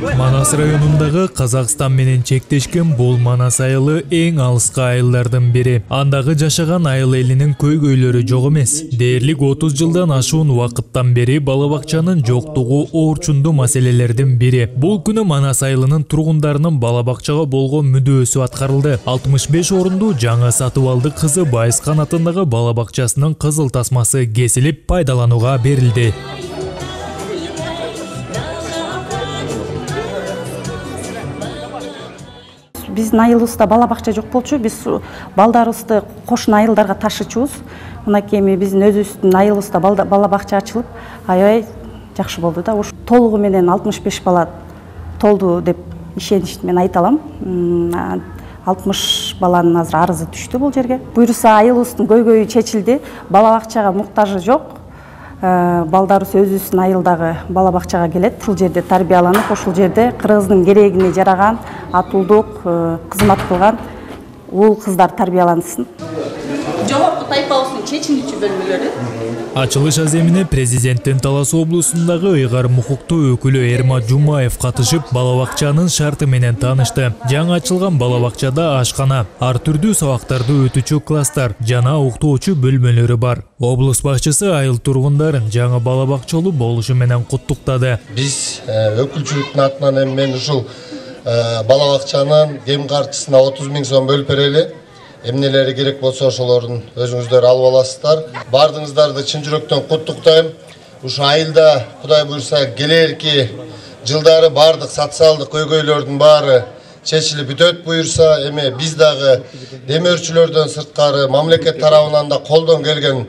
Манас районундагы Казакстан менен чектешкен бул Манас айылы эң алыскы айылдардын бири. Андагы жашаган айыл элинин көйгөйлөрү жок эмес. Дээрлик 30 жылдан ашуун убакыттан бери бала бакчанын жоктугу оорчундуу маселелердин бири. Бул күнү Манас айылынын тургундарынын бала бакчага болгон мүдөөсү аткарылды. 65 орундуу жаңы сатып алды кызы Байыскан атындагы бала бакчасынын кызыл тасмасы кесилип пайдаланууга берилди. Биздин айылыбызда бала бакча жок болчу. Биз балдарыбызды кошуна айылдарга ташычубуз. Мынакей эми биздин өзүбүздүн айылыбызда бала бакча ачылып, аябай жакшы болду да. Ушу толугу менен 65 бала толду деп ишенич менен айта алам. 60 баланын азыр арызы түштү бул жерге. Буйруса айылыбыздын көйгөйү чечилди. Бала бакчага муктажы жок. Балдарыбыз өзүбүздүн айылдагы бала бакчага келет. Ушул жерде тарбияланып, ушул жерде кыргыздын керегине жараган, атуулдук кызмат кылган уул кыздар тарбиялансын. Жогорку тайпабыздын чечимдүүчү бөлмөлөрү. Ачылыш аземине президенттин Талас облусундагы ыйгар мукуктуу өкүлү Эрмат Жумаев катышып, бала бакчанын шарты менен таанышты. Жаңы ачылган бала бакчада ашкана, ар түрдүү сабактарды өтүүчү класстар жана уктоочу бөлмөлөрү бар. Облус башчысы айыл тургундарын жаңы бала бакчалуу болушу менен куттуктады. Биз өкүлчүлүктүн атынан мен ушул бала бакчанын кем карчысына 30 000 сом бөлүп берели. Эмнелери керек болсо ошолордун өзүңүздөр алып аласыздар. Бардыңыздарды чын жүрөктөн куттуктайм. Ушу айылда Кудай буйрса келерки жылдары бардык социалдык көйгөйлөрдүн баары чечилип бүтөт буйрса, эми биз дагы демөөрчүлөрдөн сырткары мамлекет тарабынан да колдон келген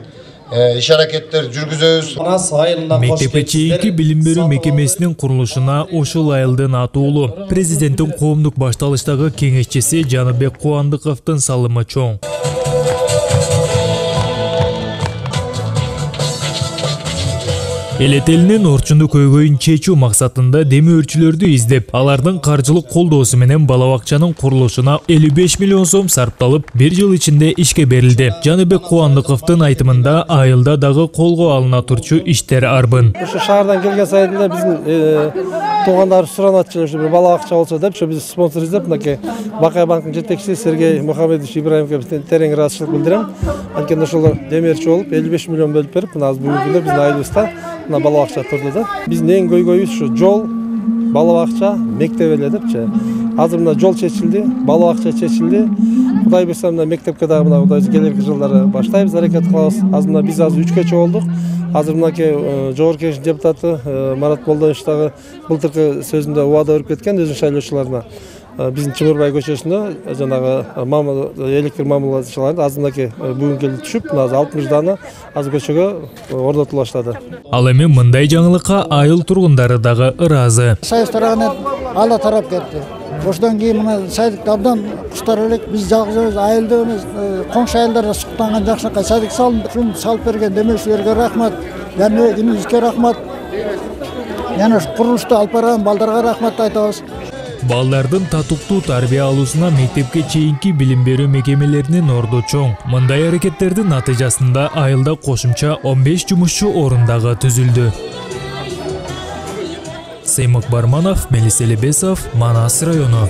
иш аракеттер жүргүзөбүз. Мектепке чейинки билим берүү мекемесинин курулушуна ушул айылдын атуулу президенттин коомдук башталыштагы кеңешчиси Жаныбек Кубандыковдун салымы чоң. Элет элинин орчундуу көйгөйүн чечүү максатында демөөрчүлөрдү издеп, алардын каржылык колдоосу менен бала бакчанын курулушуна 55 миллион сом сарпталып, 1 жыл ичинде ишке берилди. Жаныбек Кубандыковдун айтымында айылда дагы колго алына турчу иштер арбын. Ушу шаардан келген сайында биздин туугандар суранатчы ушу бир бала бакча болсо деп, ушу биз спонсор издеп, мынакей Бакай банктын жетекчиси Сергей Мухамедович Ибраимовго терең ыраазычылык билдирем. Анткени ошолор демөөрчү болуп 55 миллион бөлүп берип, мына азыр бүгүнкү күндө биздин айылыбызда бала бакча турду да. Биздин эң көйгөйүбүз ушу жол, бала бакча, мектеп эле депчи. Азыр мына жол чечилди, бала бакча чечилди. Кудай буйрса мына мектепке дагы мына Кудай келерки жылдары баштайбыз, аракет кылабыз. Азыр мына биз азыр 3 кече болдук. Азыр мынакей жогорку кеңештин депутаты Марат Болдонович дагы былтыркы сөзүндө убада берип кеткен өзүнүн шайлоочуларына. Биздин Чымырбай көчөсүндө жанагы электр мамырлаучуларды азыр мынакей бүгүн келип түшүп, мына 60 дана азыр көчөгө орнотула баштады. Ал эми мындай жаңылыкка айыл тургундары дагы ыраазы. Сайыс тарабынан ала тарап кетти. Ошондон кийин мына сайдык абдан куштар элек, биз жалгыз айылда эмес, коңшу айылдарда суктанган жакшынакай сайдык салып берген демөөрчүлөргө рахмат, жаныбегибизге рахмат. Жана курулушту алып барган балдарга рахмат айтабыз. Балдардын татуктуу тарбия алуусуна мектепке чейинки билим берүү мекемелеринин орду чоң. Мындай аракеттердин натыйжасында айылда кошумча 15 жумушчу орун дагы түзүлдү. Сеймок Барманов, Мелис Элебесов, Манас району.